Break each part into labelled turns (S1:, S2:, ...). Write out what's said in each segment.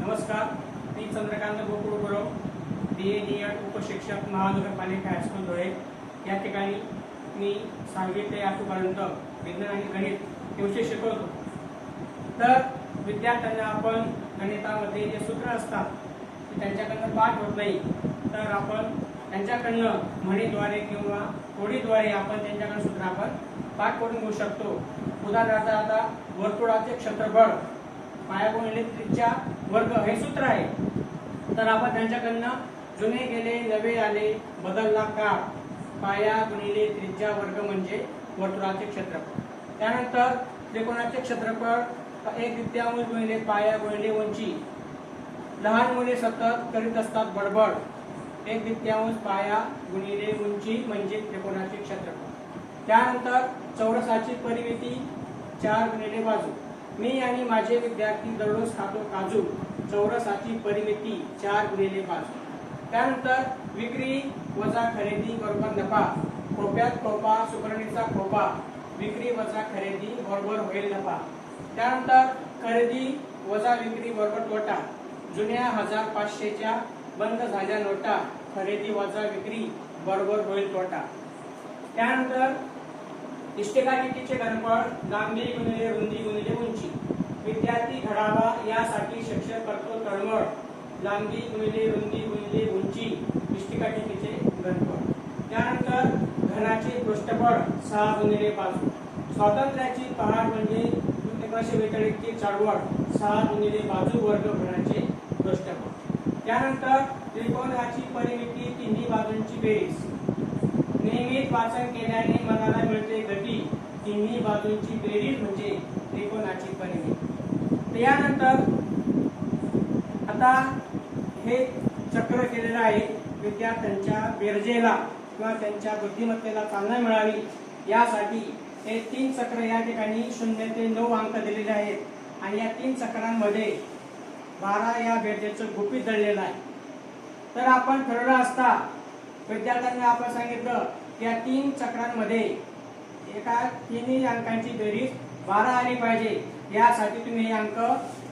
S1: नमस्कार, मी चंद्रकांत गोकुळगुरव, BA उपशिक्षक महानगरपालिका high school Dhule. या ठिकाणी मी 6वी ते 8वीपर्यंत विज्ञान आणि गणित हे विषय शिकवतो। तर विद्यार्थ्यांना आपण गणितामध्ये जे सूत्र असतात ते त्यांच्याकडून पाठ होत नाही, तर आपण त्यांच्याकडून म्हणीद्वारे किंवा ओळीद्वारे आपण त्यांच्याकडून सूत्र आपण पाठ करून घेऊ शकतो। उदाहरणार्थ आता वर्तुळाचे क्षेत्रफळ पाया गुणिले त्रिज्या वर्ग हे सूत्र आहे। तर आपण त्यांच्याकडून जुने गेले नवे आले बदलला काळ पाया गुणिले त्रिज्या वर्ग म्हणजे वर्तुळाचे क्षेत्रफळ। त्यानंतर त्रिकोणाचे क्षेत्रफळ 1/3 गुणिले पाया गुणिले उंची। लहान मुले सतत करीत असतात बडबड 1/3 पाया गुणिले उंची म्हणजे त्रिकोणाचे क्षेत्रफळ। त्यानंतर चौरसाची परिमिती 4 गुणिले बाजू। मी आणि माझे विद्यार्थी दररोज खातो काजू चौरसाची परिमिती 4 गुणिले बाजू। त्यानंतर विक्री वजा खरेदी बरोबर नफा। खोप्यात खोपा सुकरणीचा खोपा विक्री वजा खरेदी बरोबर होईल नफा। त्यानंतर खरेदी वजा विक्री बरोबर तोटा। जुन्या 1500च्या बंद झालेल्या नोटा खरेदी वजा विक्री बरोबर होईल तोटा। त्यानंतर इष्टिकाटिकेचे घनफळ लांबी गुणिले रुंदी गुणिले उंची। विद्यार्थी घडावा यासाठी शिक्षक करतो तळमळ लांबी गुणिले रुंदी गुणिले उंची इष्टिकाटिकेचे घनफळ। त्यानंतर घनाचे पृष्ठफळ 6 गुणिले बाजू। स्वातंत्र्याची पहाट म्हणजे 1942 ची चळवळ 6 गुणिले बाजू वर्ग घनाचे पृष्ठफळ। त्यानंतर त्रिकोणाची परिमिती तिन्ही बाजूंची बेरीज। नियमित वाचन केल्याने मनाला मिळते गती तिन्ही बाजूंची बेरीज म्हणजे त्रिकोणाची परिमिती। यानंतर आता हे चक्र केलेलं आहे विद्यार्थ्यांच्या बेरजेला किंवा त्यांच्या बुद्धिमत्तेला चालना मिळावी यासाठी हे 3 चक्र या ठिकाणी 0 ते 9 अंक दिलेले आहेत आणि या 3 चक्रांमध्ये 12 या बेरजेचं गुपित दडलेलं आहे। तर आपण ठरवलं असता विद्यार्थ्यांना आपण सांगितलं की या 3 चक्रांमध्ये एका तिन्ही अंकांची बेरीज 12 आली पाहिजे। यासाठी तुम्ही हे अंक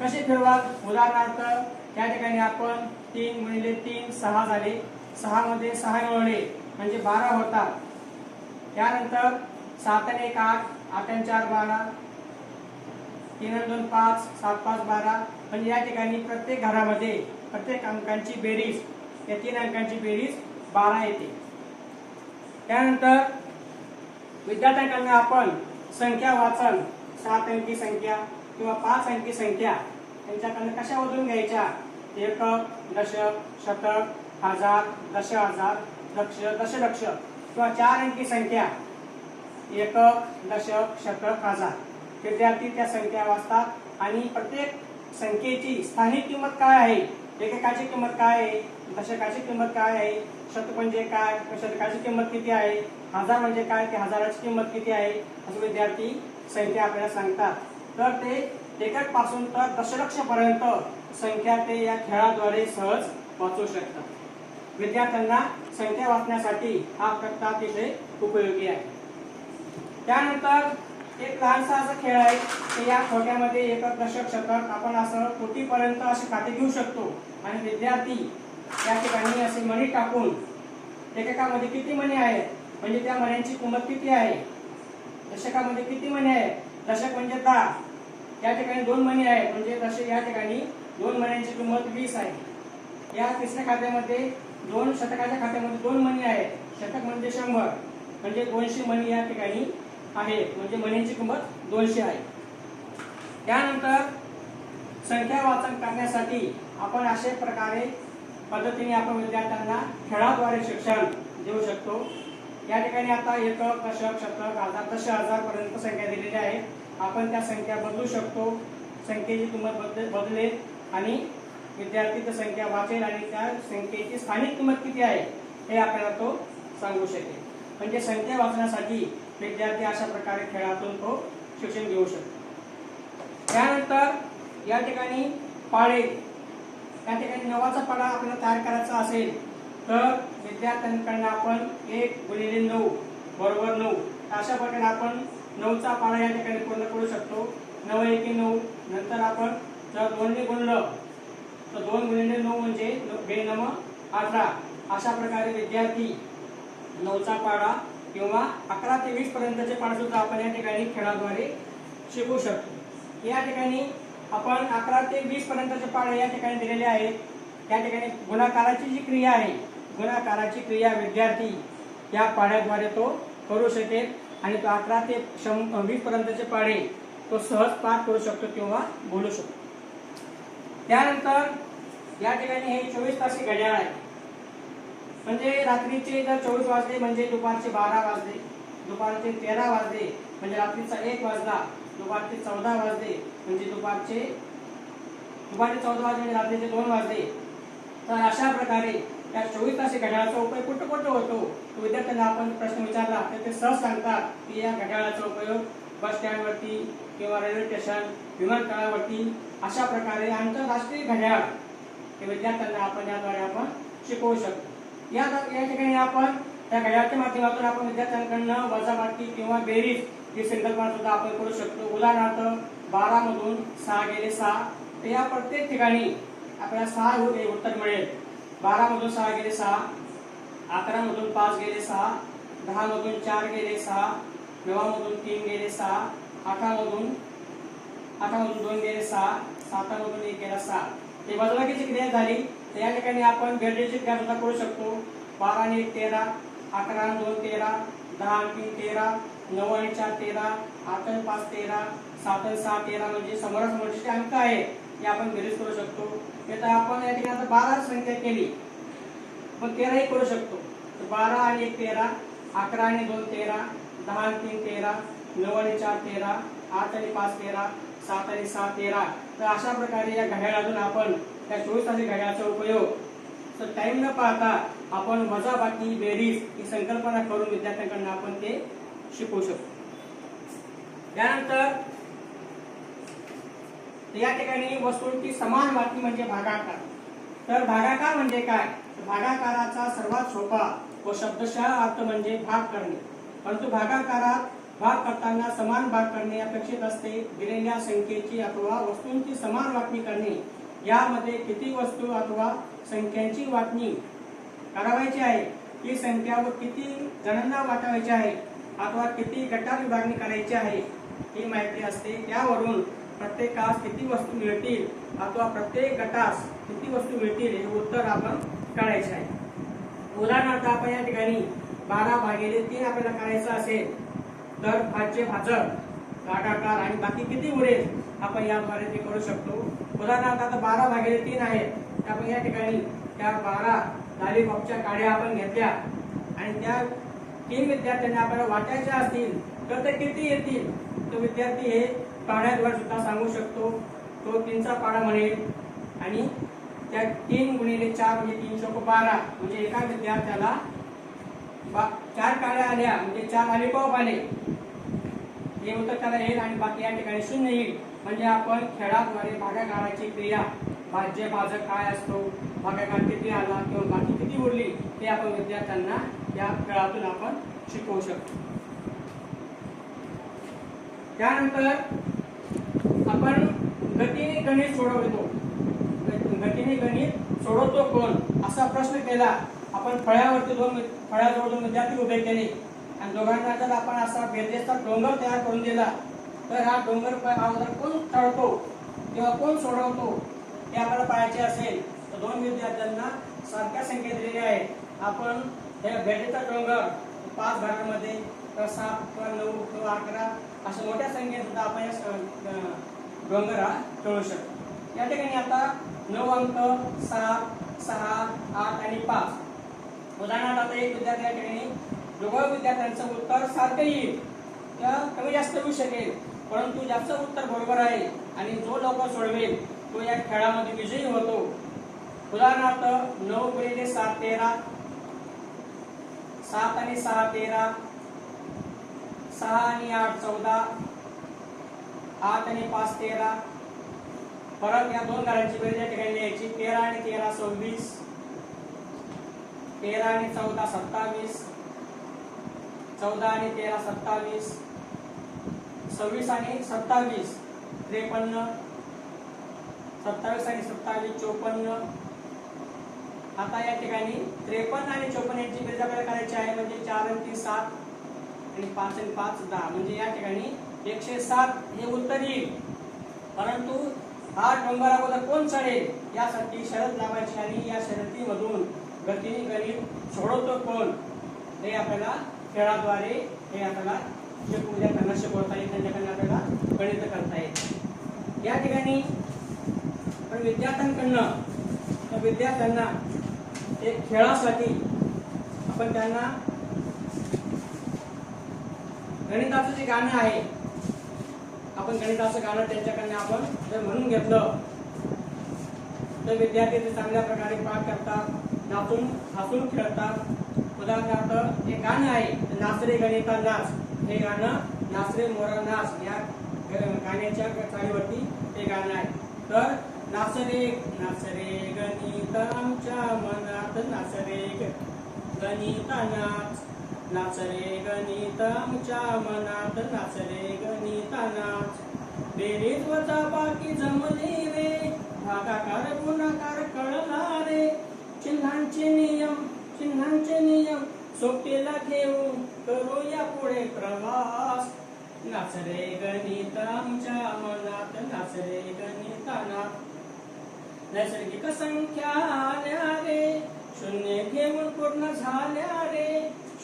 S1: कसे ठरवाल? उदाहरणार्थ या ठिकाणी आपण 3 गुणिले 3 6 झाले, 6 मध्ये 6 मिळवले म्हणजे 12 होतात। त्यानंतर 7 आणि 1 8, 8 आणि 4 12, 3 आणि 2 5, 7 5 12 म्हणजे या ठिकाणी प्रत्येक घरामध्ये प्रत्येक अंकांची बेरीज या 3 अंकांची बेरीज 12 येते। त्यानंतर विद्यार्थ्यांकडून आपण संख्या वाचन 7 अंकी संख्या किंवा 5 अंकी संख्या त्यांच्याकडून कशा वळून घ्यायच्या? एकक, दशक, शतक, हजार, दशहजार, लक्ष, दशलक्ष किंवा 4 अंकी संख्या एकक, दशक, शतक, हजार। विद्यार्थी त्या संख्या वाचतात आणि प्रत्येक संख्येची स्थानिक किंमत काय आहे, एककाची किंमत काय आहे, दशकाची किंमत काय आहे, शतक म्हणजे काय, शतकाची किंमत किती आहे, हजार म्हणजे काय, ते हजाराची किंमत किती आहे असे विद्यार्थी संख्या आपल्याला सांगतात। तर ते एकक पासून तर दशलक्ष पर्यंत संख्या ते या खेळाद्वारे सहज वाचू शकतात। विद्यार्थ्यांना संख्या वाचण्यासाठी हा तक्ता अतिशय उपयोगी आहे। त्यानंतर एक लहानसा असा खेळ आहे की या खोट्यामध्ये एकक, दशक, शतक आपण असं कोटीपर्यंत असे खाते घेऊ शकतो आणि विद्यार्थी या ठिकाणी असे मणी टाकून एककामध्ये किती मणी आहेत म्हणजे त्या मण्यांची किंमत किती आहे, दशकामध्ये किती मणी आहेत, दशक म्हणजे 10, या ठिकाणी 2 मणी आहेत म्हणजे दशक या ठिकाणी 2 मण्यांची किंमत 20 आहे। या तिसऱ्या खात्यामध्ये 2 शतकाच्या खात्यामध्ये 2 मणी आहेत, शतक म्हणजे 100 म्हणजे 200 मणी या ठिकाणी आहेत म्हणजे मण्यांची किंमत 200 आहे। त्यानंतर संख्या वाचन करण्यासाठी आपण अशा प्रकारे पद्धतीने आपण विद्यार्थ्यांना खेळाद्वारे शिक्षण देऊ शकतो। या ठिकाणी आता एकक, दशक, शतक, हजार, दशहजार पर्यंत संख्या दिलेल्या आहेत। आपण त्या संख्या बदलू शकतो, संख्येची किंमत बदलेल आणि विद्यार्थी त्या संख्या वाचेल आणि त्या संख्येची स्थानिक किंमत किती आहे हे आपल्याला तो सांगू शकेल। म्हणजे संख्या वाचण्यासाठी विद्यार्थी अशा प्रकारे खेळातून तो शिक्षण घेऊ शकतो। त्यानंतर या ठिकाणी पाढे, या ठिकाणी 9चा पाढा आपल्याला तयार करायचा असेल तर विद्यार्थ्यांकडून आपण 1 गुणिले 9 बरोबर 9 अशा प्रकारे आपण 9चा पाढा या ठिकाणी पूर्ण करू शकतो। 9 एके 9 नंतर आपण जर 2 ने गुणलं तर 2 गुणिले 9 म्हणजे 2 18. अशा प्रकारे विद्यार्थी 9चा पाढा किंवा 11 ते 20 पर्यंतचे पाढे सुद्धा आपण या ठिकाणी खेळाद्वारे शिकू शकतो। या ठिकाणी आपण 11 ते 20 पर्यंतचे पाढे या ठिकाणी दिलेले आहेत। त्या ठिकाणी गुणाकाराची जी क्रिया आहे, गुणाकाराची क्रिया विद्यार्थी या पाढ्याद्वारे तो करू शकेल आणि तो 11 ते 20 पर्यंतचे पाढे तो सहज पाठ करू शकतो किंवा बोलू शकतो। त्यानंतर या ठिकाणी हे 24 तासी घड्याळ आहे, म्हणजे रात्रीचे जर 24 वाजले म्हणजे दुपारचे 12 वाजले, दुपारचे 13 वाजले म्हणजे रात्रीचा 1 वाजला, दुपारचे 14 वाजले म्हणजे दुपारचे 14 वाजले म्हणजे रात्रीचे 2 वाजले। तर अशा प्रकारे या 24 तासी घड्याळाचा उपयोग कुठं कुठं होतो, विद्यार्थ्यांना आपण प्रश्न विचारला तर ते सहज सांगतात की या घड्याळाचा उपयोग बस स्टँडवरती किंवा रेल्वे स्टेशन, विमानतळावरती अशा प्रकारे आंतरराष्ट्रीय घड्याळ हे विद्यार्थ्यांना आपण याद्वारे आपण शिकवू शकतो। या ठिकाणी आपण त्या घड्याळाच्या माध्यमातून आपण विद्यार्थ्यांकडून वजाबाकी किंवा बेरीज ही संकल्पना सुद्धा आपण करू शकतो। उदाहरणार्थ 12 मधून 6 गेले 6, तर या प्रत्येक ठिकाणी आपल्याला 6 हे उत्तर मिळेल। 12 मधून 6 गेले 6, 11 मधून 5 गेले 6, 10 मधून 4 गेले 6, 9 मधून 3 गेले 6, 8 मधून 2 गेले 6, 7 मधून 1 गेला 6। हे वजाबाकीची क्रिया झाली। तर या ठिकाणी आपण बेरजेची क्रिया सुद्धा करू शकतो। 12 आणि 1 13, 11 आणि 2 13, 10 आणि 3 13, 9 आणि 4 13, 8 आणि 5 13, 7 आणि 6 13 म्हणजे समोरासमोरचे जे अंक आहे ते आपण बेरीज करू शकतो। तर आपण या ठिकाणी आता 12 संख्या केली पण 13 ही करू शकतो। तर 12 आणि 1 13, 11 आणि 2 13, 10 आणि 3 13, 9 आणि 4 13, 8 आणि 5 13, 7 आणि 6 13। तर अशा प्रकारे या घड्याळातून आपण त्या 24 तासी घड्याळाचा उपयोग तर टाइम न पाहता आपण वजाबाकी बेरीज ही संकल्पना करून विद्यार्थ्यांकडून आपण ते शिकवू शकतो। त्यानंतर या ठिकाणी वस्तूंची समान वाटणी म्हणजे भागाकार। तर भागाकार म्हणजे काय? भागाकाराचा सर्वात सोपा व शब्दशः अर्थ म्हणजे भाग करणे, परंतु भागाकारात भाग करताना समान भाग करणे अपेक्षित असते। दिलेल्या संख्येची अथवा वस्तूंची समान वाटणी करणे, यामध्ये किती वस्तू अथवा संख्यांची वाटणी करावायची आहे, ही संख्या व किती जणांना वाटावायची आहे अथवा किती गटात विभागणी करायची आहे ही माहिती असते। त्यावरून प्रत्येकास किती वस्तू मिळतील अथवा प्रत्येक गटास किती वस्तू मिळतील हे उत्तर आपण काढायचे आहे। उदाहरणार्थ आपण या ठिकाणी 12 भागिले 3 आपल्याला करायचं असेल तर भाज्य भाजक भागाकार आणि बाकी किती उरेल आपण याद्वारे ते करू शकतो। उदाहरणार्थ आता 12 भागिले 3 आहे, तर आपण या ठिकाणी त्या 12 लॉलीपॉपच्या काड्या आपण घेतल्या आणि त्या 3 विद्यार्थ्यांना आपल्याला वाटायच्या असतील तर ते किती येतील, तो विद्यार्थी हे पाढ्याद्वारे सुद्धा सांगू शकतो। तो 3चा पाढा म्हणेल आणि त्या 3 गुणिले 4 म्हणजे 3 चौक 12 म्हणजे एका विद्यार्थ्याला 4 काड्या आल्या म्हणजे 4 लॉलीपॉप आले हे उत्तर त्याला येईल आणि बाकी या ठिकाणी 0 येईल। म्हणजे आपण खेळाद्वारे भागाकाराची क्रिया भाज्य भाजक काय असतो, भागाकार किती आला किंवा बाकी किती उरली हे आपण विद्यार्थ्यांना या खेळातून आपण शिकवू शकतो। त्यानंतर आपण गतीने गणित सोडवतो। गतीने गणित सोडवतो कोण असा प्रश्न केला। आपण फळ्याजवळ 2 विद्यार्थी उभे केले आणि दोघांना जर आपण असा बेरजेचा डोंगर तयार करून दिला तर हा डोंगर अगोदर कोण चढतो किंवा कोण सोडवतो हे आपल्याला पाहायचे असेल तर 2 विद्यार्थ्यांना सारख्या संख्या दिलेल्या आहेत। आपण हे बेरजेचा डोंगर 5 भागांमध्ये 7 किंवा 9 किंवा 11 अशा मोठ्या संख्येत सुद्धा आपण डोंगर हा चढवू शकतो। या ठिकाणी आता 9 अंक 7, 6, 8 आणि 5। उदाहरणार्थ आता एक विद्यार्थी या ठिकाणी दोघं विद्यार्थ्यांचं उत्तर सारखं येईल किंवा कमी जास्त होऊ शकेल, परंतु ज्याचं उत्तर बरोबर आहे आणि जो लवकर सोडवेल तो या खेळामध्ये विजयी होतो। उदाहरणार्थ 9 गुणिले 7 13, 7 आणि 6 13, 6 आणि 8 14, 8 आणि 5 13। परत या 2 घरांची बेरीज या ठिकाणी लिहायची। 13 आणि 13 26, 13 आणि 14 27, 14 आणि 13 27, 26 आणि 27 53, 27 आणि 27 54. आता या ठिकाणी 53 आणि 54 यांची बेरीज आपल्याला करायची आहे. म्हणजे 4 आणि 3 7 आणि 5 आणि 5 10. म्हणजे या ठिकाणी 107 हे उत्तर येईल. परंतु हा डोंगर अगोदर कोण चढेल यासाठी शर्यत लावायची आणि या शर्यतीमधून गतीने गणित सोडवतो कोण हे आपल्याला खेळाद्वारे हे आपल्याला विद्यार्थ्यांना शिकवता येईल. त्यांच्याकडे आपल्याला गणित करता येईल. या ठिकाणी पण विद्यार्थ्यांना एक खेळासाठी आपण त्यांना गणिताचं जे गाणं आहे आपण गणिताचं गाणं त्यांच्याकडनं आपण जर म्हणून घेतलं तर विद्यार्थी ते चांगल्या प्रकारे पाठ करतात, नाचून हसून खेळतात. उदाहरणार्थ एक गाणं आहे नाच रे गणिता नाच. हे गाणं नाच रे मोरा नाच या गाण्याच्या चालीवरती हे गाणं आहे. तर नाच रे गणिता आमच्या मनात नाच रे गणिता नाच. नाच रे गणिता आमच्या मनात नाच रे गणिता नाच. बेरीज वजा बाकी जमली रे, भागाकार गुणाकार कळला रे. चिन्हांचे नियम सोबतीला घेऊन करूया पुढे प्रवास. नाच रे गणित आमच्या मनात नाच रे गणिता नाच. नैसर्गिक संख्या आल्या रे, शून्य घेऊन पूर्ण झाल्या रे.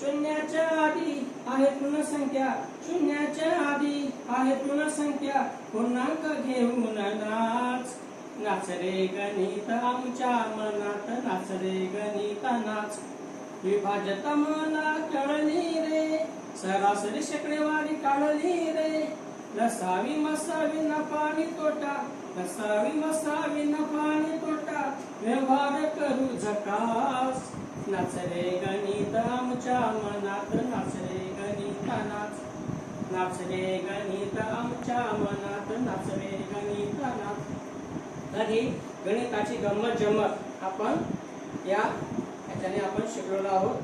S1: शून्याच्या आधी आहे पूर्ण संख्या, शून्याच्या आधी आहे पूर्ण संख्या. पूर्णांक घेऊन नाच. नाच रे गणित आमच्या मनात नाच रे गणिता नाच. विभाजत मला कळली रे, सरासरी शेकडेवारी काढली रे. लसावी मसावी नफा आणि तोटा, लसावी मसावी नफा आणि तोटा. व्यवहार करू झकास. नाच रे गणित आमच्या मनात नाच रे गणिता नाच. नाच रे गणित आमच्या मनात नाच रे गणिता नाच. तर ही गणिताची गंमत जम्मत आपण याच्याने आपण शिकलेलो आहोत.